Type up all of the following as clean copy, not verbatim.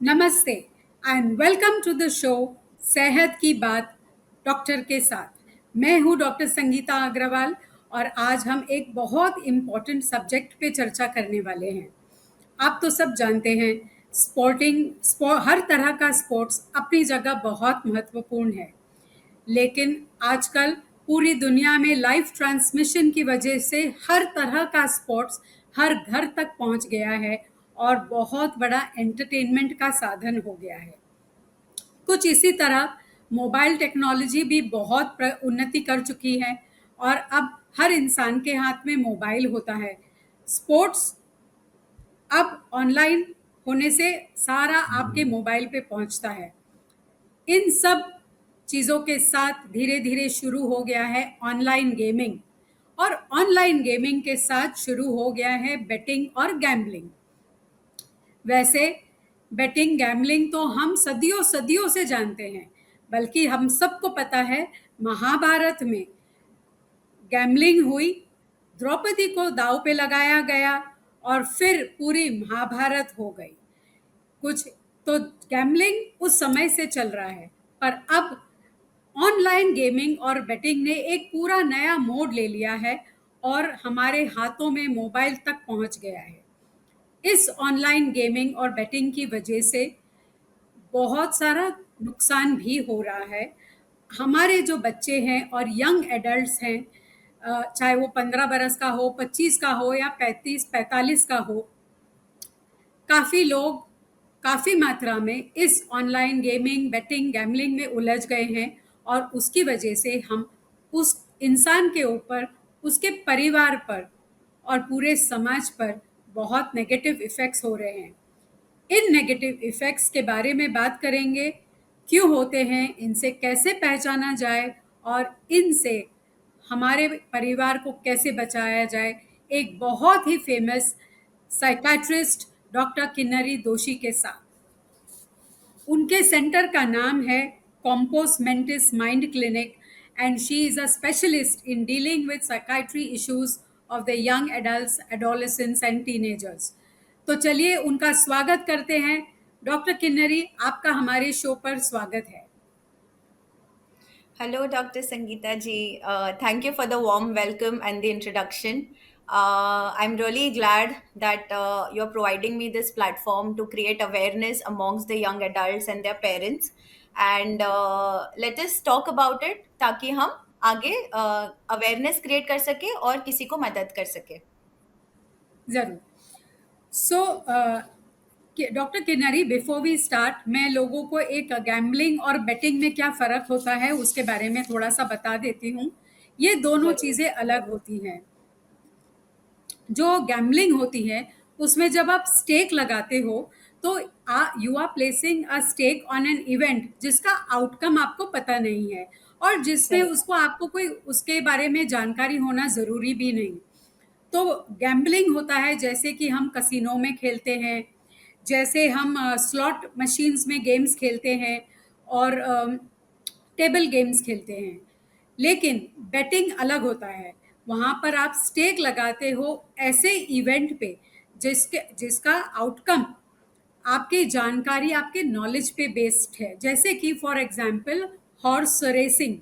नमस्ते and welcome to the show सेहत की बात डॉक्टर के साथ। मैं हूं डॉक्टर संगीता अग्रवाल और आज हम एक बहुत इम्पॉर्टेंट सब्जेक्ट पे चर्चा करने वाले हैं। आप तो सब जानते हैं हर तरह का स्पोर्ट्स अपनी जगह बहुत महत्वपूर्ण है, लेकिन आजकल पूरी दुनिया में लाइव ट्रांसमिशन की वजह से हर तरह का स्पोर्ट्स हर घर तक पहुंच गया है और बहुत बड़ा एंटरटेनमेंट का साधन हो गया है। कुछ इसी तरह मोबाइल टेक्नोलॉजी भी बहुत उन्नति कर चुकी है और अब हर इंसान के हाथ में मोबाइल होता है। स्पोर्ट्स अब ऑनलाइन होने से सारा आपके मोबाइल पे पहुंचता है। इन सब चीज़ों के साथ धीरे धीरे शुरू हो गया है ऑनलाइन गेमिंग, और ऑनलाइन गेमिंग के साथ शुरू हो गया है बेटिंग और गैम्बलिंग। वैसे बेटिंग गैम्बलिंग तो हम सदियों सदियों से जानते हैं, बल्कि हम सबको पता है महाभारत में गैम्बलिंग हुई, द्रौपदी को दांव पे लगाया गया और फिर पूरी महाभारत हो गई। कुछ तो गैम्बलिंग उस समय से चल रहा है, पर अब ऑनलाइन गेमिंग और बेटिंग ने एक पूरा नया मोड़ ले लिया है और हमारे हाथों में मोबाइल तक पहुंच गया है। इस ऑनलाइन गेमिंग और बेटिंग की वजह से बहुत सारा नुकसान भी हो रहा है। हमारे जो बच्चे हैं और यंग एडल्ट्स हैं, चाहे वो 15 बरस का हो, 25 का हो या 35-45 का हो, काफ़ी लोग काफ़ी मात्रा में इस ऑनलाइन गेमिंग, बेटिंग, गैम्बलिंग में उलझ गए हैं और उसकी वजह से हम उस इंसान के ऊपर, उसके परिवार पर और पूरे समाज पर बहुत नेगेटिव इफ़ेक्ट्स हो रहे हैं। इन नेगेटिव इफ़ेक्ट्स के बारे में बात करेंगे, क्यों होते हैं, इनसे कैसे पहचाना जाए और इनसे हमारे परिवार को कैसे बचाया जाए, एक बहुत ही famous psychiatrist doctor Kinnari Doshi के साथ। उनके सेंटर का नाम है compos mentis mind clinic and she is a specialist in dealing with psychiatry issues of the young adults, adolescents and teenagers. तो चलिए उनका स्वागत करते हैं। डॉक्टर किन्नरी, आपका हमारे शो पर स्वागत है। Hello, Dr. Sangeeta ji. Thank you for the warm welcome and the introduction. I'm really glad that you're providing me this platform to create awareness amongst the young adults and their parents. And let us talk about it ताकि हम आगे awareness create कर सके और किसी को मदद कर सके। ज़रूर। So doctor Kinnari, before we start, मैं लोगों को एक गैम्बलिंग और बेटिंग में क्या फ़र्क होता है उसके बारे में थोड़ा सा बता देती हूँ। ये दोनों जरूर। चीज़ें अलग होती हैं। जो गैम्बलिंग होती है उसमें जब आप स्टेक लगाते हो तो you are placing a stake on an event जिसका आउटकम आपको पता नहीं है और जिसमें सही बात। उसको आपको कोई उसके बारे में जानकारी होना ज़रूरी भी नहीं। तो गैम्बलिंग होता है जैसे कि हम कसिनो में खेलते हैं, जैसे हम स्लॉट मशीन्स में गेम्स खेलते हैं और टेबल गेम्स खेलते हैं। लेकिन बेटिंग अलग होता है, वहाँ पर आप स्टेक लगाते हो ऐसे इवेंट पे जिसका आउटकम आपकी जानकारी, आपके नॉलेज पे बेस्ड है। जैसे कि फॉर एग्जांपल हॉर्स रेसिंग,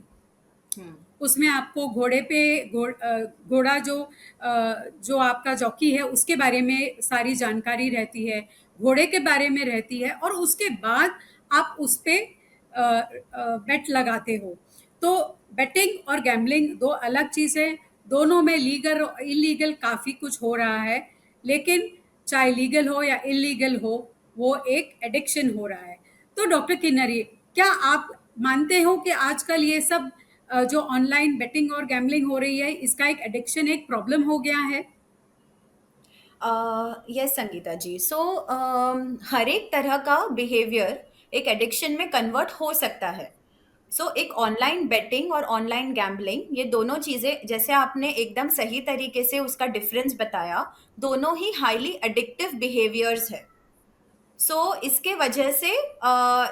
हम्म। उसमें आपको घोड़े पे घोड़ा जो आपका जॉकी है उसके बारे में सारी जानकारी रहती है, घोड़े के बारे में रहती है और उसके बाद आप उस पे बेट लगाते हो। तो बेटिंग और गैम्बलिंग दो अलग चीज़ें, दोनों में लीगल और इलीगल काफ़ी कुछ हो रहा है, लेकिन चाहे लीगल हो या इलीगल हो, वो एक एडिक्शन हो रहा है। तो डॉक्टर किन्नरी, क्या आप मानते हो कि आजकल ये सब जो ऑनलाइन बेटिंग और गैम्बलिंग हो रही है इसका एक एडिक्शन, एक प्रॉब्लम हो गया है? यस संगीता जी। सो हर एक तरह का बिहेवियर एक एडिक्शन में कन्वर्ट हो सकता है। सो एक ऑनलाइन बेटिंग और ऑनलाइन गैम्बलिंग, ये दोनों चीजें जैसे आपने एकदम सही तरीके से उसका डिफरेंस बताया, दोनों ही हाईली एडिक्टिव बिहेवियर्स है। इसके वजह से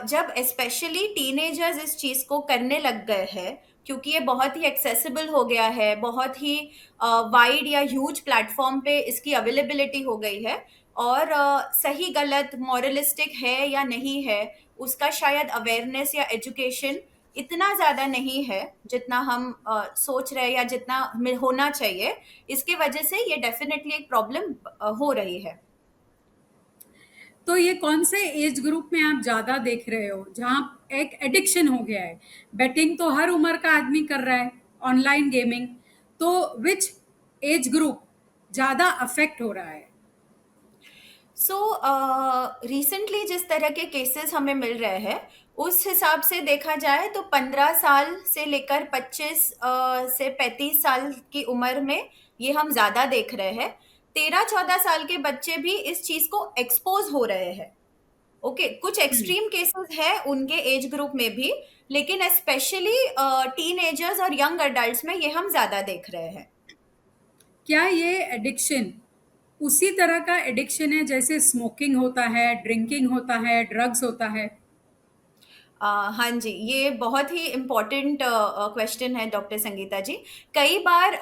जब स्पेशली टीनेजर्स इस चीज को करने लग गए हैं, क्योंकि ये बहुत ही एक्सेसिबल हो गया है, बहुत ही वाइड या ह्यूज प्लेटफॉर्म पे इसकी अवेलेबिलिटी हो गई है, और सही गलत मॉरलिस्टिक है या नहीं है, उसका शायद अवेयरनेस या एजुकेशन इतना ज़्यादा नहीं है जितना हम सोच रहे हैं या जितना होना चाहिए। इसकी वजह से ये डेफिनेटली एक प्रॉब्लम हो रही है। तो ये कौन से एज ग्रुप में आप ज़्यादा देख रहे हो जहाँ एक एडिक्शन हो गया है? बेटिंग तो हर उम्र का आदमी कर रहा है, ऑनलाइन गेमिंग, तो विच एज ग्रुप ज़्यादा अफेक्ट हो रहा है? सो रिसेंटली जिस तरह के केसेस हमें मिल रहे हैं, उस हिसाब से देखा जाए तो 15 साल से लेकर 25 से 35 साल की उम्र में ये हम ज़्यादा देख रहे हैं। 13-14 साल के बच्चे भी इस चीज़ को एक्सपोज हो रहे हैं। ओके, कुछ हम्म। एक्सट्रीम केसेस है उनके एज ग्रुप में भी, लेकिन स्पेशली टीन और यंग अडल्ट में ये हम ज़्यादा देख रहे हैं। क्या ये एडिक्शन उसी तरह का एडिक्शन है जैसे स्मोकिंग होता है, ड्रिंकिंग होता है, ड्रग्स होता है? हाँ जी, ये बहुत ही इम्पोर्टेंट क्वेश्चन है डॉक्टर संगीता जी। कई बार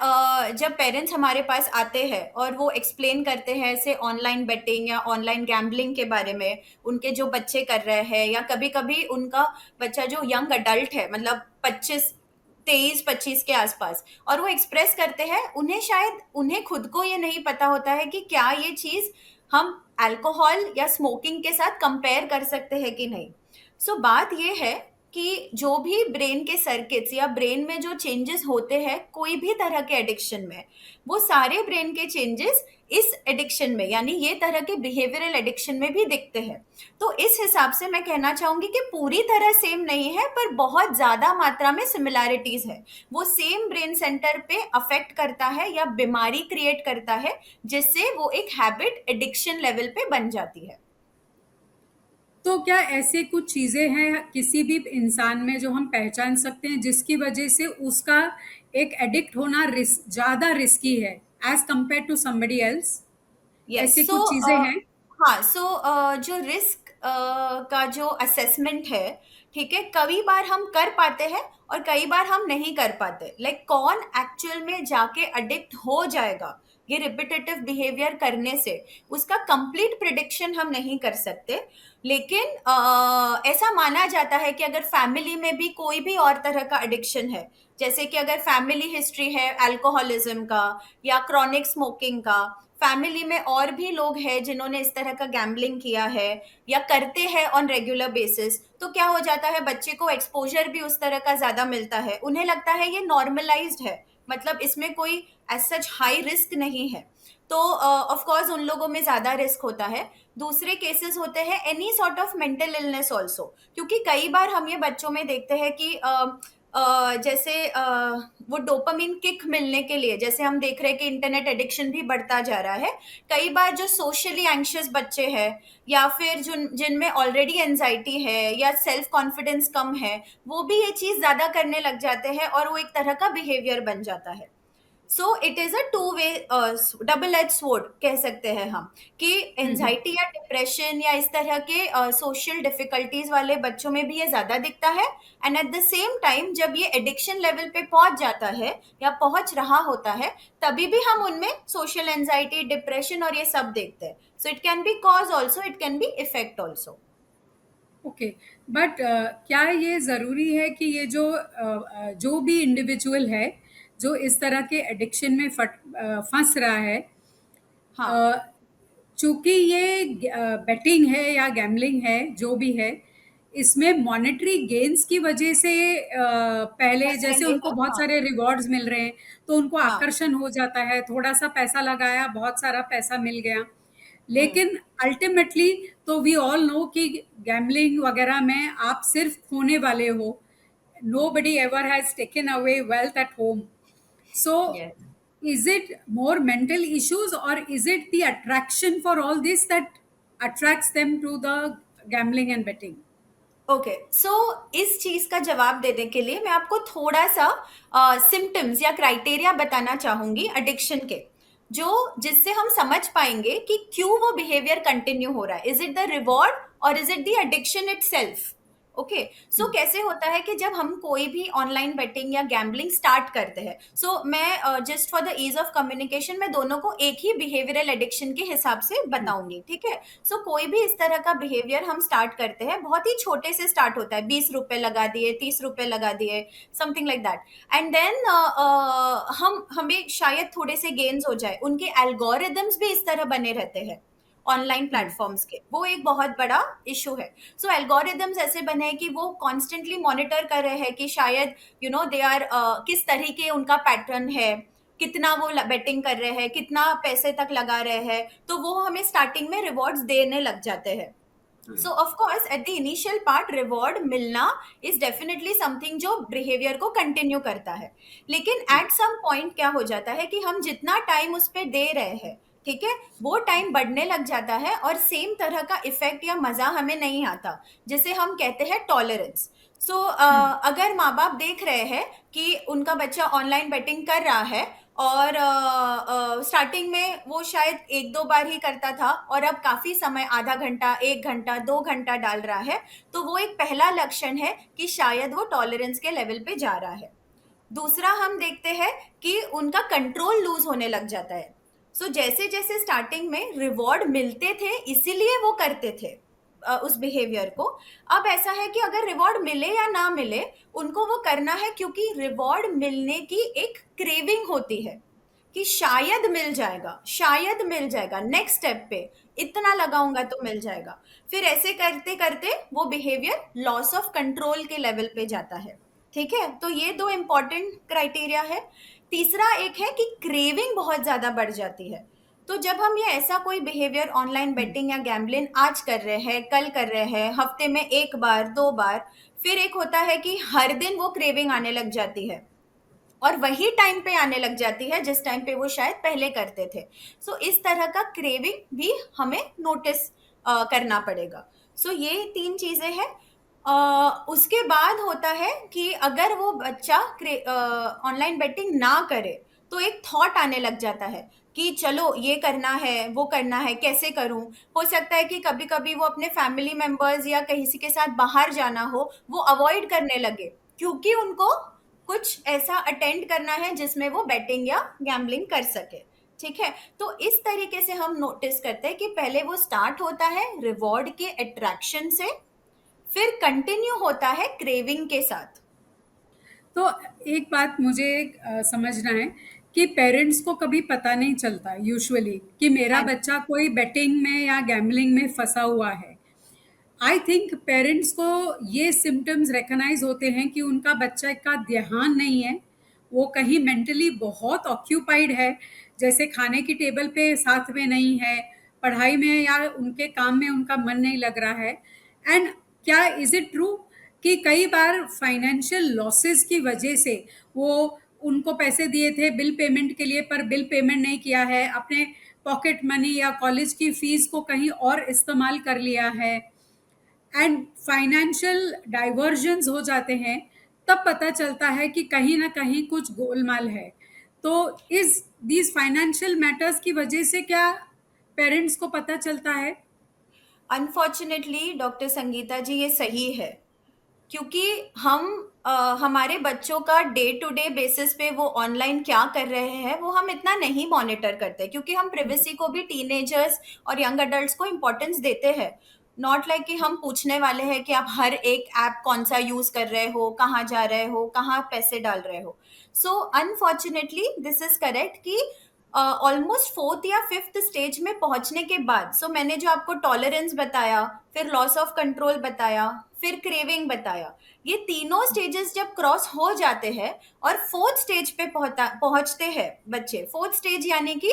जब पेरेंट्स हमारे पास आते हैं और वो एक्सप्लेन करते हैं ऐसे ऑनलाइन बेटिंग या ऑनलाइन गैम्बलिंग के बारे में, उनके जो बच्चे कर रहे हैं, या कभी-कभी उनका बच्चा जो यंग अडल्ट है, मतलब 23 के आसपास, और वो एक्सप्रेस करते हैं, उन्हें खुद को ये नहीं पता होता है कि क्या ये चीज़ हम अल्कोहल या स्मोकिंग के साथ कंपेयर कर सकते हैं कि नहीं। बात ये है कि जो भी ब्रेन के सर्किट्स या ब्रेन में जो चेंजेस होते हैं कोई भी तरह के एडिक्शन में, वो सारे ब्रेन के चेंजेस इस एडिक्शन में, यानी ये तरह के बिहेवियरल एडिक्शन में भी दिखते हैं। तो इस हिसाब से मैं कहना चाहूंगी कि पूरी तरह सेम नहीं है, पर बहुत ज्यादा मात्रा में सिमिलैरिटीज है। वो सेम ब्रेन सेंटर पे अफेक्ट करता है या बीमारी क्रिएट करता है, जिससे वो एक हैबिट एडिक्शन लेवल पे बन जाती है। तो क्या ऐसे कुछ चीज़ें हैं किसी भी इंसान में जो हम पहचान सकते हैं जिसकी वजह से उसका एक एडिक्ट होना ज़्यादा रिस्की है as compare to somebody else? Yes. ऐसी कुछ चीज़ें हैं? हाँ, जो रिस्क का जो असेसमेंट है, ठीक है, कई बार हम कर पाते हैं और कई बार हम नहीं कर पाते। लाइक कौन एक्चुअल में जाके अडिक्ट हो जाएगा ये रिपीटेटिव बिहेवियर करने से, उसका कंप्लीट प्रिडिक्शन हम नहीं कर सकते। लेकिन ऐसा माना जाता है कि अगर फैमिली में भी कोई भी और तरह का एडिक्शन है, जैसे कि अगर फैमिली हिस्ट्री है अल्कोहलिज्म का या क्रॉनिक स्मोकिंग का, फैमिली में और भी लोग हैं जिन्होंने इस तरह का गैम्बलिंग किया है या करते हैं ऑन रेगुलर बेसिस, तो क्या हो जाता है, बच्चे को एक्सपोजर भी उस तरह का ज्यादा मिलता है, उन्हें लगता है ये नॉर्मलाइज्ड है, मतलब इसमें कोई एज सच हाई रिस्क नहीं है। तो ऑफ कोर्स उन लोगों में ज्यादा रिस्क होता है। दूसरे केसेस होते हैं any sort of mental illness also, क्योंकि कई बार हम ये बच्चों में देखते हैं कि जैसे वो डोपामिन किक मिलने के लिए, जैसे हम देख रहे हैं कि इंटरनेट एडिक्शन भी बढ़ता जा रहा है। कई बार जो सोशली एंग्शियस बच्चे हैं या फिर जिनमें ऑलरेडी एंजाइटी है या सेल्फ कॉन्फिडेंस कम है, वो भी ये चीज ज्यादा करने लग जाते हैं और वो एक तरह का बिहेवियर बन जाता है। So it is a two way, double edge sword कह सकते हैं हम, कि हम्म। एंजाइटी या डिप्रेशन या इस तरह के सोशल डिफिकल्टीज वाले बच्चों में भी ये ज्यादा दिखता है। And at the same time जब ये एडिक्शन लेवल पे पहुंच जाता है या पहुंच रहा होता है, तभी भी हम उनमें सोशल एंजाइटी, डिप्रेशन और ये सब देखते हैं। So it can be cause also, it can be effect also. Okay. But क्या ये ज़रूरी है कि ये जो भी इंडिविजुअल है जो इस तरह के एडिक्शन में फंस रहा है, हाँ। अ, चूंकि ये बेटिंग है या गैम्बलिंग है जो भी है, इसमें मॉनेटरी गेन्स की वजह से पहले फंस जैसे रहे उनको हैं। बहुत हाँ। सारे रिवॉर्ड्स मिल रहे हैं तो उनको हाँ। आकर्षण हो जाता है, थोड़ा सा पैसा लगाया बहुत सारा पैसा मिल गया। हम्म। लेकिन अल्टीमेटली तो वी ऑल नो कि गैम्बलिंग वगैरह में आप सिर्फ खोने वाले हो, nobody ever has taken away wealth at home. So yes. is it more mental issues or is it the attraction for all this that attracts them to the gambling and betting? Okay, so इस चीज का जवाब देने के लिए मैं आपको थोड़ा सा सिम्टम्स या क्राइटेरिया बताना चाहूंगी एडिक्शन के, जो जिससे हम समझ पाएंगे कि क्यों वो बिहेवियर कंटिन्यू हो रहा है। Is it the reward or is it the addiction itself? Okay. So कैसे होता है कि जब हम कोई भी ऑनलाइन बेटिंग या गैम्बलिंग स्टार्ट करते हैं, सो मैं just for the ease of communication मैं दोनों को एक ही बिहेवियरल एडिक्शन के हिसाब से बताऊंगी, ठीक है। सो कोई भी इस तरह का बिहेवियर हम स्टार्ट करते हैं, बहुत ही छोटे से स्टार्ट होता है, 20 रुपए लगा दिए, 30 रुपए लगा दिए, something like that. And then हम हमें शायद थोड़े से गेन्स हो जाए, उनके एल्गोरिदम्स भी इस तरह बने रहते हैं ऑनलाइन प्लेटफॉर्म्स के, वो एक बहुत बड़ा इशू है। सो एल्गोरिदम्स ऐसे बने हैं कि वो कॉन्स्टेंटली मॉनिटर कर रहे हैं कि शायद दे आर किस तरीके उनका पैटर्न है, कितना वो बेटिंग कर रहे हैं, कितना पैसे तक लगा रहे हैं, तो वो हमें स्टार्टिंग में रिवॉर्ड्स देने लग जाते हैं। सो of course at the initial part reward मिलना इज डेफिनेटली समथिंग जो बिहेवियर को कंटिन्यू करता है, लेकिन एट सम पॉइंट क्या हो जाता है कि हम जितना टाइम उस पर दे रहे हैं, ठीक है, वो टाइम बढ़ने लग जाता है और सेम तरह का इफेक्ट या मजा हमें नहीं आता, जिसे हम कहते हैं टॉलरेंस। सो अगर माँ बाप देख रहे हैं कि उनका बच्चा ऑनलाइन बेटिंग कर रहा है और स्टार्टिंग में वो शायद एक दो बार ही करता था और अब काफी समय, आधा घंटा, 1 घंटा, 2 घंटा डाल रहा है, तो वो एक पहला लक्षण है कि शायद वो टॉलरेंस के लेवल पे जा रहा है। दूसरा हम देखते हैं कि उनका कंट्रोल लूज होने लग जाता है। सो जैसे जैसे स्टार्टिंग में रिवॉर्ड मिलते थे इसीलिए वो करते थे उस बिहेवियर को, अब ऐसा है कि अगर रिवॉर्ड मिले या ना मिले, उनको वो करना है क्योंकि रिवॉर्ड मिलने की एक क्रेविंग होती है कि शायद मिल जाएगा, शायद मिल जाएगा, नेक्स्ट स्टेप पे इतना लगाऊंगा तो मिल जाएगा। फिर ऐसे करते करते वो बिहेवियर लॉस ऑफ कंट्रोल के लेवल पे जाता है, ठीक है। तो ये दो इंपॉर्टेंट क्राइटेरिया है। तीसरा एक है कि क्रेविंग बहुत ज्यादा बढ़ जाती है। तो जब हम ये ऐसा कोई बिहेवियर ऑनलाइन बेटिंग या गैम्बलिंग आज कर रहे हैं, कल कर रहे हैं, हफ्ते में एक बार, 2 बार, फिर एक होता है कि हर दिन वो क्रेविंग आने लग जाती है और वही टाइम पे आने लग जाती है जिस टाइम पे वो शायद पहले करते थे। सो इस तरह का क्रेविंग भी हमें नोटिस करना पड़ेगा। सो ये 3 चीजें हैं। उसके बाद होता है कि अगर वो बच्चा ऑनलाइन बेटिंग ना करे तो एक थॉट आने लग जाता है कि चलो ये करना है, वो करना है, कैसे करूं। हो सकता है कि कभी कभी वो अपने फैमिली मेंबर्स या किसी के साथ बाहर जाना हो, वो अवॉइड करने लगे क्योंकि उनको कुछ ऐसा अटेंड करना है जिसमें वो बेटिंग या गैम्बलिंग कर सके, ठीक है। तो इस तरीके से हम नोटिस करते हैं कि पहले वो स्टार्ट होता है रिवॉर्ड के अट्रैक्शन से, फिर कंटिन्यू होता है क्रेविंग के साथ। तो एक बात मुझे समझना है कि पेरेंट्स को कभी पता नहीं चलता यूजुअली कि मेरा हाँ जी। बच्चा कोई बेटिंग में या गैम्बलिंग में फंसा हुआ है। आई थिंक पेरेंट्स को ये सिम्टम्स रिकग्नाइज होते हैं कि उनका बच्चा का ध्यान नहीं है, वो कहीं मेंटली बहुत ऑक्यूपाइड है, जैसे खाने की टेबल पे साथ में नहीं है, पढ़ाई में या उनके काम में उनका मन नहीं लग रहा है। एंड क्या इज इट ट्रू कि कई बार फाइनेंशियल लॉसेस की वजह से वो उनको पैसे दिए थे बिल पेमेंट के लिए पर बिल पेमेंट नहीं किया है, अपने पॉकेट मनी या कॉलेज की फीस को कहीं और इस्तेमाल कर लिया है एंड फाइनेंशियल डाइवर्जन्स हो जाते हैं, तब पता चलता है कि कहीं ना कहीं कुछ गोलमाल है। तो इस दीज फाइनेंशियल मैटर्स की वजह से क्या पेरेंट्स को पता चलता है? अनफॉर्चुनेटली डॉक्टर संगीता जी ये सही है, क्योंकि हमारे बच्चों का डे टू डे बेसिस पे वो ऑनलाइन क्या कर रहे हैं वो हम इतना नहीं मॉनिटर करते, क्योंकि हम प्रिवेसी को भी टीनेजर्स और यंग अडल्ट्स को इम्पोर्टेंस देते हैं। नॉट लाइक कि हम पूछने वाले हैं कि आप हर एक ऐप कौन सा यूज कर रहे हो, कहाँ जा रहे हो, कहाँ पैसे डाल रहे हो। So unfortunately this is correct कि ऑलमोस्ट फोर्थ या फिफ्थ स्टेज में पहुंचने के बाद, सो मैंने जो आपको टॉलरेंस बताया, फिर लॉस ऑफ कंट्रोल बताया, फिर क्रेविंग बताया, ये तीनों स्टेजेस जब क्रॉस हो जाते हैं और फोर्थ स्टेज पे पहुंचते हैं बच्चे, फोर्थ स्टेज यानी कि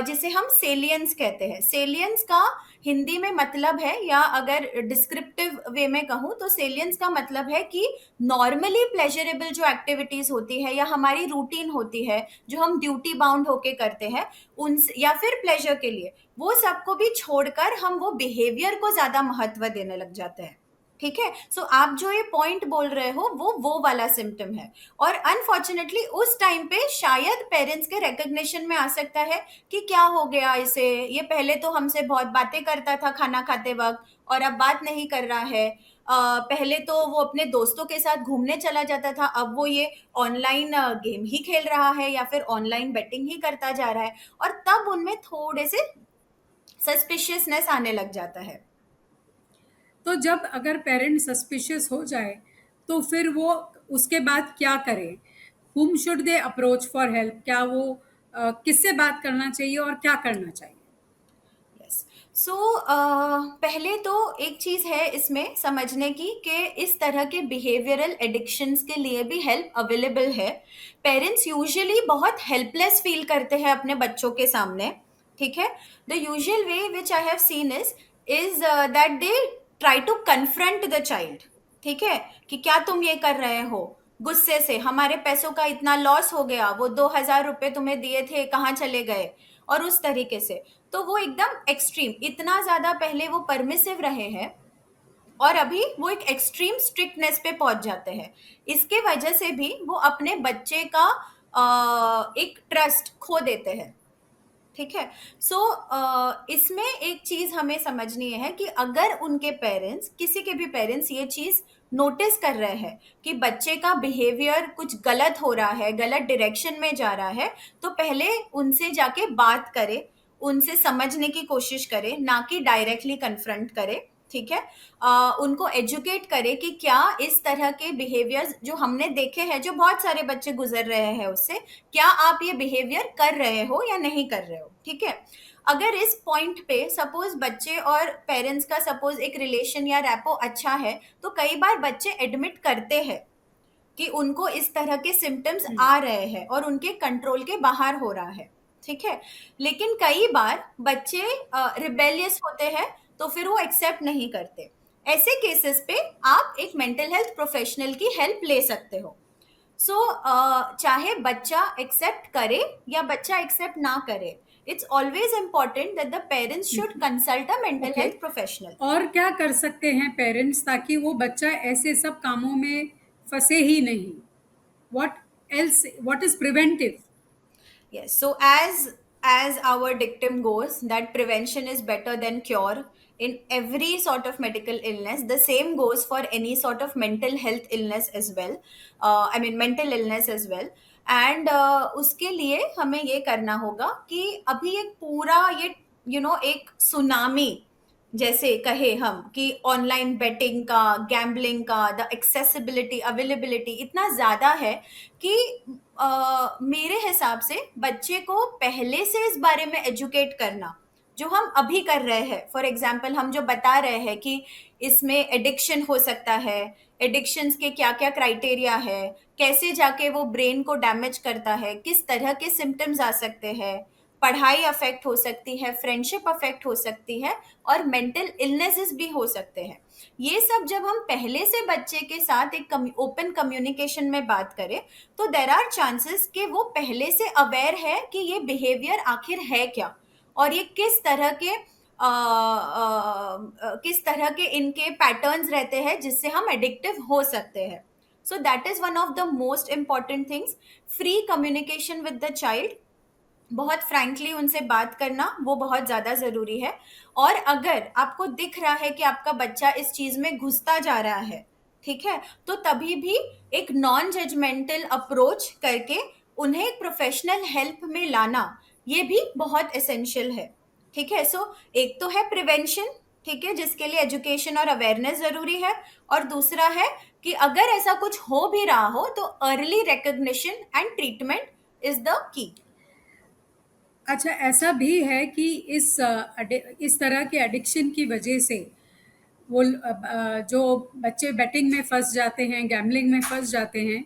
जिसे हम सेलियंस कहते हैं। सेलियंस का हिंदी में मतलब है, या अगर डिस्क्रिप्टिव वे में कहूँ तो सेलियंस का मतलब है कि नॉर्मली प्लेजरेबल जो एक्टिविटीज होती है या हमारी रूटीन होती है जो हम ड्यूटी बाउंड होके करते हैं उन, या फिर प्लेजर के लिए, वो सबको भी छोड़कर हम वो बिहेवियर को ज्यादा महत्व देने लग जाते हैं। ठीक है। सो आप जो ये पॉइंट बोल रहे हो वो वाला सिम्टम है। और अनफॉर्चुनेटली उस टाइम पे शायद पेरेंट्स के रिकग्निशन में आ सकता है कि क्या हो गया इसे, ये पहले तो हमसे बहुत बातें करता था खाना खाते वक्त और अब बात नहीं कर रहा है। पहले तो वो अपने दोस्तों के साथ घूमने चला जाता था, अब वो ये ऑनलाइन गेम ही खेल रहा है या फिर ऑनलाइन बेटिंग ही करता जा रहा है। और तब उनमें थोड़े से सस्पिशियसनेस आने लग जाता है। तो जब अगर पेरेंट सस्पिशियस हो जाए तो फिर वो उसके बाद क्या करें? हुम should they approach for help? क्या वो किससे बात करना चाहिए और क्या करना चाहिए? यस। सो पहले तो एक चीज है इसमें समझने की कि इस तरह के बिहेवियरल एडिक्शंस के लिए भी हेल्प अवेलेबल है। पेरेंट्स यूजुअली बहुत हेल्पलेस फील करते हैं अपने बच्चों के सामने। ठीक है। The usual way which I have seen is that they try to confront the child. ठीक है। कि क्या तुम ये कर रहे हो, गुस्से से हमारे पैसों का इतना लॉस हो गया, वो 2,000 रुपए तुम्हें दिए थे कहाँ चले गए, और उस तरीके से। तो वो एकदम एक्सट्रीम, इतना ज्यादा पहले वो परमिसिव रहे हैं और अभी वो एक एक्सट्रीम स्ट्रिक्टनेस पे पहुंच जाते हैं। इसके वजह से भी वो अपने बच्चे का एक ट्रस्ट खो देते हैं। ठीक है। सो इसमें एक चीज हमें समझनी है कि अगर उनके पेरेंट्स, किसी के भी पेरेंट्स ये चीज नोटिस कर रहे हैं कि बच्चे का बिहेवियर कुछ गलत हो रहा है, गलत डायरेक्शन में जा रहा है, तो पहले उनसे जाके बात करें, उनसे समझने की कोशिश करें, ना कि डायरेक्टली कन्फ्रंट करें। ठीक है। उनको एजुकेट करें कि क्या इस तरह के बिहेवियर्स जो हमने देखे हैं, जो बहुत सारे बच्चे गुजर रहे हैं उससे, क्या आप ये बिहेवियर कर रहे हो या नहीं कर रहे हो। ठीक है। अगर इस पॉइंट पे सपोज बच्चे और पेरेंट्स का सपोज एक रिलेशन या रैपो अच्छा है, तो कई बार बच्चे एडमिट करते हैं कि उनको इस तरह के सिम्टम्स आ रहे हैं और उनके कंट्रोल के बाहर हो रहा है। ठीक है। लेकिन कई बार बच्चे रिबेलियस होते हैं, तो फिर वो एक्सेप्ट नहीं करते। ऐसे केसेस पे आप एक मेंटल हेल्थ प्रोफेशनल की हेल्प ले सकते हो। सो चाहे बच्चा एक्सेप्ट करे या बच्चा एक्सेप्ट ना करे, it's always important that the parents should consult a mental okay. Health professional. और क्या कर सकते हैं पेरेंट्स ताकि वो बच्चा ऐसे सब कामों में फंसे ही नहीं? What else, what is preventive? Yes. So as our dictum goes, that prevention is better than cure in every sort of medical illness. The same goes for any sort of mental health illness as well. I mean mental illness as well. And उसके लिए हमें ये करना होगा कि अभी एक पूरा ये एक सुनामी जैसे कहे हम कि ऑनलाइन बेटिंग का, गैम्बलिंग का, द एक्सेसिबिलिटी, अवेलेबिलिटी इतना ज्यादा है कि मेरे हिसाब से बच्चे को पहले से इस बारे में एजुकेट करना, जो हम अभी कर रहे हैं। फॉर एग्जाम्पल हम जो बता रहे हैं कि इसमें एडिक्शन हो सकता है, एडिक्शंस के क्या क्या क्राइटेरिया है, कैसे जाके वो ब्रेन को डैमेज करता है, किस तरह के सिम्टम्स आ सकते हैं, पढ़ाई अफेक्ट हो सकती है, फ्रेंडशिप अफेक्ट हो सकती है, और मेंटल इलनेसेस भी हो सकते हैं। ये सब जब हम पहले से बच्चे के साथ एक ओपन कम्युनिकेशन में बात करें, तो देर आर चांसेस कि वो पहले से अवेयर है कि ये बिहेवियर आखिर है क्या, और ये किस तरह के इनके पैटर्न्स रहते हैं जिससे हम एडिक्टिव हो सकते हैं। So that is one of the most important things. Free communication with the child, बहुत फ्रैंकली उनसे बात करना, वो बहुत ज्यादा जरूरी है। और अगर आपको दिख रहा है कि आपका बच्चा इस चीज में घुसता जा रहा है, ठीक है, तो तभी भी एक नॉन जजमेंटल अप्रोच करके उन्हें एक प्रोफेशनल हेल्प में लाना, ये भी बहुत एसेंशियल है। ठीक है। सो एक तो है प्रिवेंशन, ठीक है, जिसके लिए एजुकेशन और अवेयरनेस जरूरी है। और दूसरा है कि अगर ऐसा कुछ हो भी रहा हो तो early recognition and treatment is the key. अच्छा, ऐसा भी है कि इस तरह के एडिक्शन की वजह से वो जो बच्चे बेटिंग में फंस जाते हैं, गैम्बलिंग में फंस जाते हैं,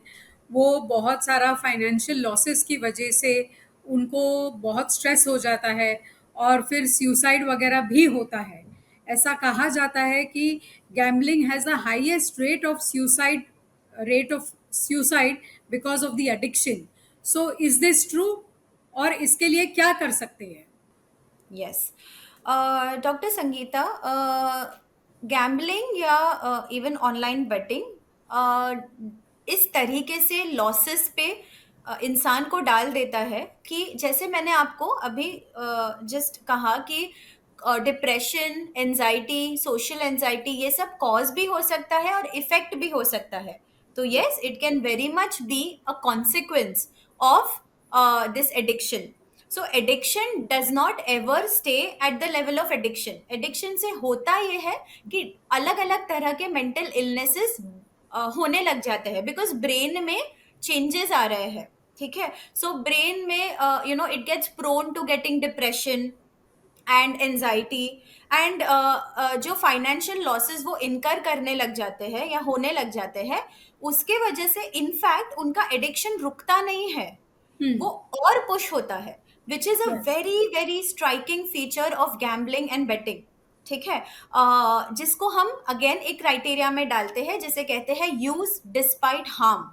वो बहुत सारा फाइनेंशियल लॉसेस की वजह से उनको बहुत स्ट्रेस हो जाता है और फिर सुसाइड वगैरह भी होता है। ऐसा कहा जाता है कि gambling has the highest rate of suicide because of the addiction. So is this true? और इसके लिए क्या कर सकते हैं? यस। डॉक्टर संगीता, गैम्बलिंग या इवन ऑनलाइन बेटिंग इस तरीके से लॉसेस पे इंसान को डाल देता है कि जैसे मैंने आपको अभी जस्ट कहा कि डिप्रेशन, एंजाइटी, सोशल एंजाइटी, ये सब कॉज भी हो सकता है और इफेक्ट भी हो सकता है। तो yes, it can very much be a consequence of this addiction. So addiction does not ever stay at the level of addiction. Addiction से होता ये है कि अलग अलग तरह के मेंटल इलनेसेस होने लग जाते हैं, बिकॉज ब्रेन में चेंजेस आ रहे हैं। ठीक है, सो ब्रेन में it gets prone to getting depression and anxiety, and जो फाइनेंशियल लॉसेस वो इनकर करने लग जाते हैं या होने लग जाते हैं, उसके वजह से इनफैक्ट उनका एडिक्शन रुकता नहीं है, वो और पुश होता है, which is a yes. Very very striking feature of gambling and betting. ठीक है, जिसको हम अगेन एक क्राइटेरिया में डालते हैं जिसे कहते हैं use despite harm.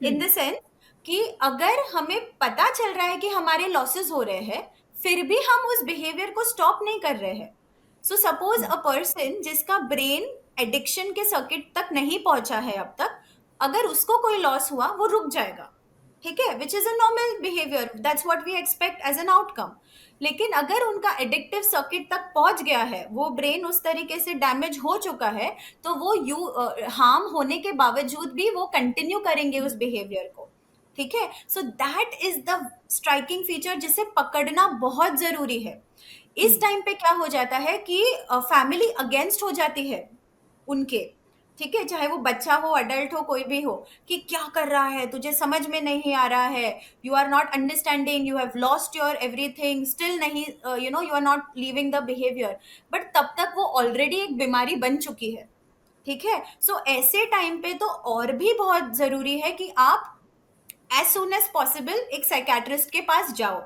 In the sense कि अगर हमें पता चल रहा है कि हमारे लॉसेस हो रहे हैं, फिर भी हम उस बिहेवियर को स्टॉप नहीं कर रहे हैं। सो सपोज अ पर्सन जिसका ब्रेन एडिक्शन के सर्किट तक नहीं पहुंचा है अब तक, अगर उसको कोई लॉस हुआ वो रुक जाएगा। ठीक है, which is a normal behaviour, that's what we expect as an outcome. लेकिन अगर उनका एडिक्टिव सर्किट तक पहुंच गया है, वो ब्रेन उस तरीके से डैमेज हो चुका है, तो वो हार्म होने के बावजूद भी वो कंटिन्यू करेंगे उस बिहेवियर को। ठीक है, so that is the striking feature जिसे पकड़ना बहुत जरूरी है। इस टाइम पे क्या हो जाता है कि फैमिली अगेंस्ट हो जाती है उनके। ठीक है, चाहे वो बच्चा हो, अडल्ट हो, कोई भी हो, कि क्या कर रहा है, तुझे समझ में नहीं आ रहा है, you are not understanding, you have lost your everything, still नहीं, you are not leaving the behaviour. But तब तक वो ऑलरेडी एक बीमारी बन चुकी है। ठीक है, सो ऐसे टाइम पे तो और भी बहुत जरूरी है कि आप एज सुन एज पॉसिबल एक साइकेट्रिस्ट के पास जाओ।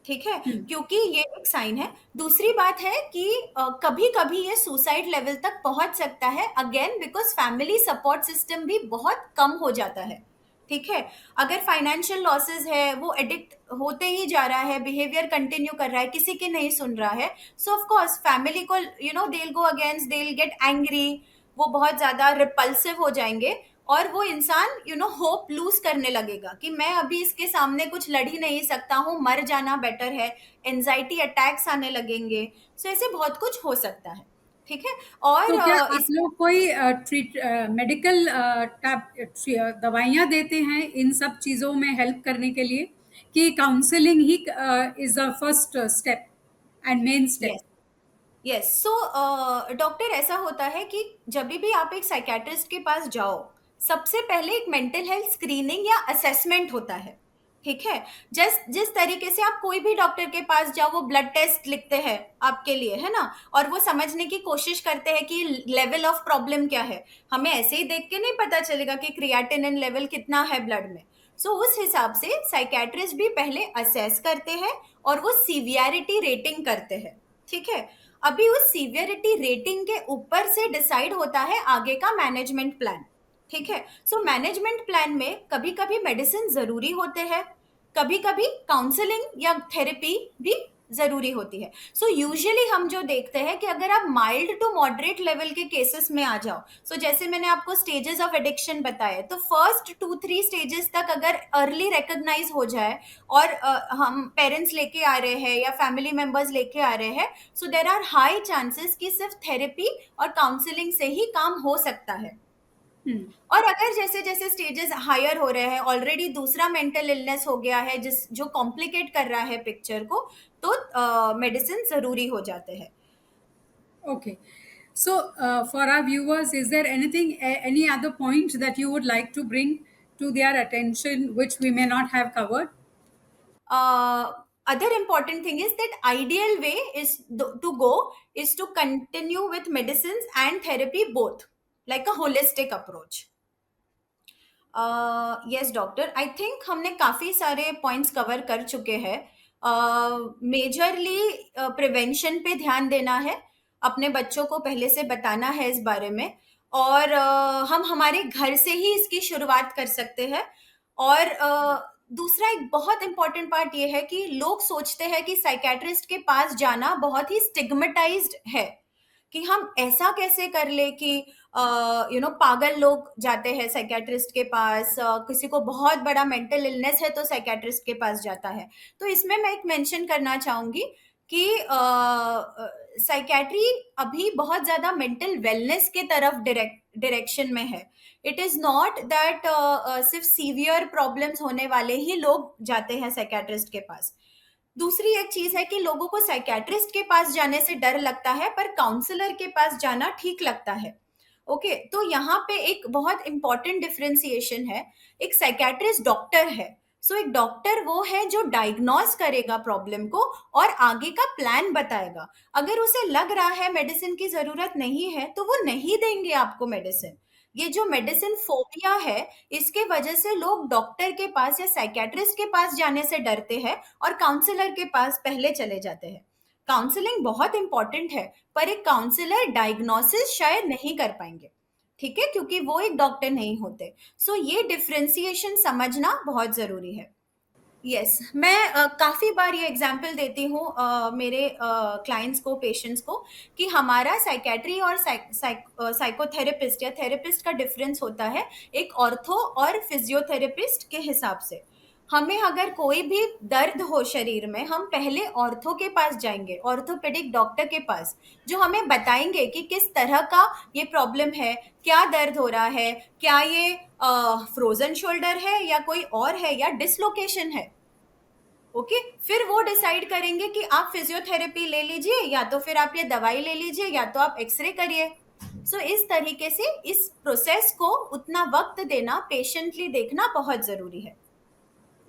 ठीक है, क्योंकि ये एक साइन है। दूसरी बात है कि कभी कभी ये सुसाइड लेवल तक पहुंच सकता है, again because family support system भी बहुत कम हो जाता है। ठीक है, अगर फाइनेंशियल लॉसेस है, वो एडिक्ट होते ही जा रहा है, बिहेवियर कंटिन्यू कर रहा है, किसी की नहीं सुन रहा है, सो ऑफ कोर्स फैमिली को they will go against, they will get angry, वो बहुत ज्यादा रिपल्सिव हो जाएंगे, और वो इंसान होप लूज करने लगेगा कि मैं अभी इसके सामने कुछ लड़ ही नहीं सकता हूँ, मर जाना बेटर है। एनजाइटी अटैक्स आने लगेंगे। सो ऐसे बहुत कुछ हो सकता है। ठीक है, और तो क्या आप इस लोग कोई मेडिकल दवाइयाँ देते हैं इन सब चीज़ों में हेल्प करने के लिए, कि counselling he is the first step and main step? Yes, yes, so doctor, ऐसा होता है कि जब भी आप एक साइकेट्रिस्ट के पास जाओ, सबसे पहले एक मेंटल हेल्थ स्क्रीनिंग या असेसमेंट होता है। ठीक है, जिस तरीके से आप कोई भी डॉक्टर के पास जाओ, वो ब्लड टेस्ट लिखते हैं आपके लिए, है ना, और वो समझने की कोशिश करते हैं कि लेवल ऑफ प्रॉब्लम क्या है। हमें ऐसे ही देख के नहीं पता चलेगा कि क्रिएटिनिन लेवल कितना है ब्लड में। सो उस हिसाब से साइकेट्रिस्ट भी पहले असेस करते हैं और वो सीवियरिटी रेटिंग करते हैं। ठीक है, अभी उस सीवियरिटी रेटिंग के ऊपर से डिसाइड होता है आगे का मैनेजमेंट प्लान। ठीक है, सो मैनेजमेंट प्लान में कभी कभी मेडिसिन जरूरी होते हैं, कभी कभी काउंसलिंग या थेरेपी भी जरूरी होती है। सो यूजुअली हम जो देखते हैं कि अगर आप माइल्ड टू मॉडरेट लेवल के केसेस में आ जाओ, सो जैसे मैंने आपको स्टेजेस ऑफ एडिक्शन बताए, तो फर्स्ट 2-3 स्टेजेस तक अगर अर्ली रिकॉग्नाइज हो जाए, और हम पेरेंट्स लेके आ रहे हैं या फैमिली मेंबर्स लेके आ रहे हैं, सो देर आर हाई चांसेस कि सिर्फ थेरेपी और काउंसलिंग से ही काम हो सकता है। और अगर जैसे जैसे स्टेजेस हायर हो रहे हैं, ऑलरेडी दूसरा मेंटल इलनेस हो गया है जिस जो कॉम्प्लिकेट कर रहा है पिक्चर को, तो मेडिसिन जरूरी हो जाते हैं। Okay. So, for our viewers, is there anything, any other point that you would like to bring to their attention which we may not have covered? Other important thing is that ideal way is to go is to continue with medicines and therapy both, like a holistic approach. Yes doctor, I think हमने काफी सारे points cover कर चुके हैं। Majorly prevention पे ध्यान देना है, अपने बच्चों को पहले से बताना है इस बारे में, और हम हमारे घर से ही इसकी शुरुआत कर सकते हैं। और दूसरा एक बहुत इंपॉर्टेंट पार्ट ये है कि लोग सोचते हैं कि साइकेट्रिस्ट के पास जाना बहुत ही स्टिग्मेटाइज्ड है, कि हम ऐसा कैसे कर ले कि पागल लोग जाते हैं साइकियाट्रिस्ट के पास, किसी को बहुत बड़ा मेंटल इलनेस है तो साइकियाट्रिस्ट के पास जाता है। तो इसमें मैं एक मेंशन करना चाहूंगी कि साइकियाट्री अभी बहुत ज्यादा मेंटल वेलनेस के तरफ डायरेक्शन में है। इट इज नॉट दैट सिर्फ सीवियर प्रॉब्लम्स होने वाले ही लोग जाते हैं साइकियाट्रिस्ट के पास। दूसरी एक चीज है कि लोगों को साइकियाट्रिस्ट के पास जाने से डर लगता है पर काउंसलर के पास जाना ठीक लगता है। ओके, तो यहाँ पे एक बहुत इंपॉर्टेंट डिफरेंशिएशन है। एक साइकियाट्रिस्ट डॉक्टर है, सो एक डॉक्टर वो है जो डायग्नोज करेगा प्रॉब्लम को और आगे का प्लान बताएगा। अगर उसे लग रहा है मेडिसिन की जरूरत नहीं है तो वो नहीं देंगे आपको मेडिसिन। ये जो मेडिसिन फोबिया है, इसके वजह से लोग डॉक्टर के पास या साइकियाट्रिस्ट के पास जाने से डरते हैं और काउंसलर के पास पहले चले जाते हैं। काउंसलिंग बहुत इंपॉर्टेंट है, पर एक काउंसलर डायग्नोसिस शायद नहीं कर पाएंगे, ठीक है, क्योंकि वो एक डॉक्टर नहीं होते। सो ये डिफरेंशिएशन समझना बहुत जरूरी है। यस, मैं काफ़ी बार ये एग्जांपल देती हूँ मेरे क्लाइंट्स को, पेशेंट्स को, कि हमारा साइकेट्री और साइकोथेरेपिस्ट या थेरेपिस्ट का डिफरेंस होता है एक ऑर्थो और फिजियोथेरेपिस्ट के हिसाब से। हमें अगर कोई भी दर्द हो शरीर में, हम पहले ऑर्थो के पास जाएंगे, ऑर्थोपेडिक डॉक्टर के पास, जो हमें बताएंगे कि किस तरह का ये प्रॉब्लम है, क्या दर्द हो रहा है, क्या ये फ्रोजन शोल्डर है या कोई और है या डिसलोकेशन है। ओके, फिर वो डिसाइड करेंगे कि आप फिजियोथेरेपी ले लीजिए या तो फिर आप ये दवाई ले लीजिए या तो आप एक्सरे करिए। सो इस तरीके से इस प्रोसेस को उतना वक्त देना, पेशेंटली देखना बहुत जरूरी है।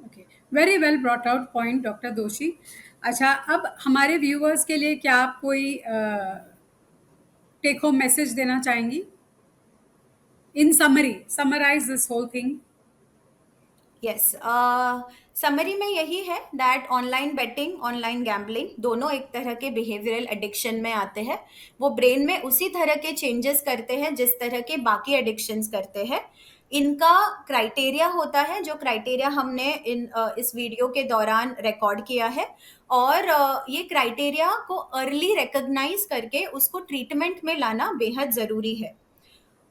Okay, very well brought out point doctor दोषी। अच्छा, अब हमारे व्यूअर्स के लिए क्या आप कोई टेक होम मैसेज देना चाहेंगी? In summary, summarise this whole thing. Yes, summary में यही है that online betting, online gambling दोनों एक तरह के बिहेवियरल एडिक्शन में आते हैं। वो ब्रेन में उसी तरह के चेंजेस करते हैं जिस तरह के बाकी एडिक्शंस करते हैं। इनका क्राइटेरिया होता है, जो क्राइटेरिया हमने इस वीडियो के दौरान रिकॉर्ड किया है, और ये क्राइटेरिया को अर्ली रिकॉग्नाइज करके उसको ट्रीटमेंट में लाना बेहद ज़रूरी है।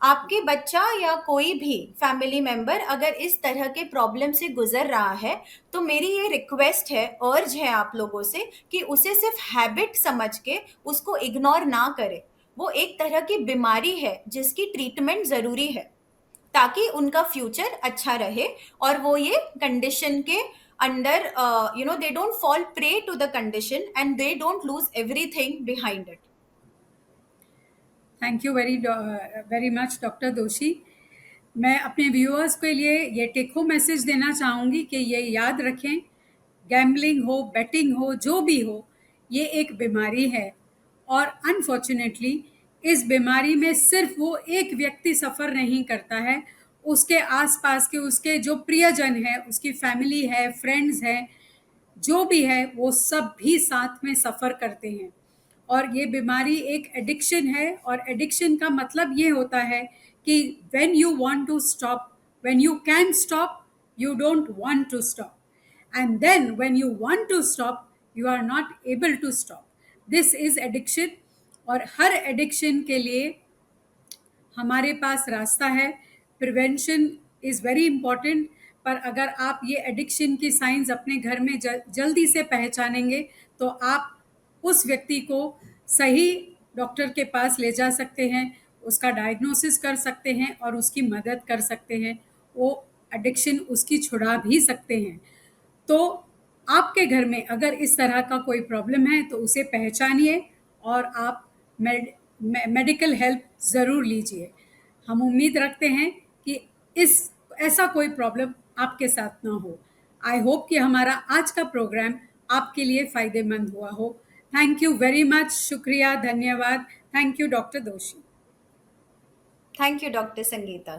आपके बच्चा या कोई भी फैमिली मेंबर अगर इस तरह के प्रॉब्लम से गुजर रहा है, तो मेरी ये रिक्वेस्ट है, अर्ज है आप लोगों से कि उसे सिर्फ हैबिट समझ के उसको इग्नोर ना करें। वो एक तरह की बीमारी है जिसकी ट्रीटमेंट ज़रूरी है, ताकि उनका फ्यूचर अच्छा रहे और वो ये कंडीशन के under they don't fall prey to the condition and they don't lose everything behind it. Thank you very much doctor Doshi. मैं अपने व्यूअर्स के लिए ये टेक होम मैसेज देना चाहूँगी कि ये याद रखें, गैम्बलिंग हो, बेटिंग हो, जो भी हो, ये एक बीमारी है और अनफॉर्चुनेटली इस बीमारी में सिर्फ वो एक व्यक्ति सफ़र नहीं करता है, उसके आसपास के उसके जो प्रियजन है, उसकी फैमिली है, फ्रेंड्स हैं, जो भी है वो सब भी साथ में सफ़र करते हैं। और ये बीमारी एक एडिक्शन है, और एडिक्शन का मतलब ये होता है कि when you want to stop, when you can stop, you don't want to stop, and then when you want to stop, you are not able to stop. This is addiction. और हर addiction के लिए हमारे पास रास्ता है। Prevention is very important. पर अगर आप ये एडिक्शन की साइंस अपने घर में जल्दी से पहचानेंगे तो आप उस व्यक्ति को सही डॉक्टर के पास ले जा सकते हैं, उसका डायग्नोसिस कर सकते हैं और उसकी मदद कर सकते हैं। वो एडिक्शन उसकी छुड़ा भी सकते हैं। तो आपके घर में अगर इस तरह का कोई प्रॉब्लम है तो उसे पहचानिए और आप मेडिकल हेल्प ज़रूर लीजिए। हम उम्मीद रखते हैं कि इस ऐसा कोई प्रॉब्लम आपके साथ ना हो। आई होप कि हमारा आज का प्रोग्राम आपके लिए फ़ायदेमंद हुआ हो। Thank you very much. शुक्रिया, धन्यवाद। थैंक यू डॉक्टर दोषी। Thank you doctor Sangeeta.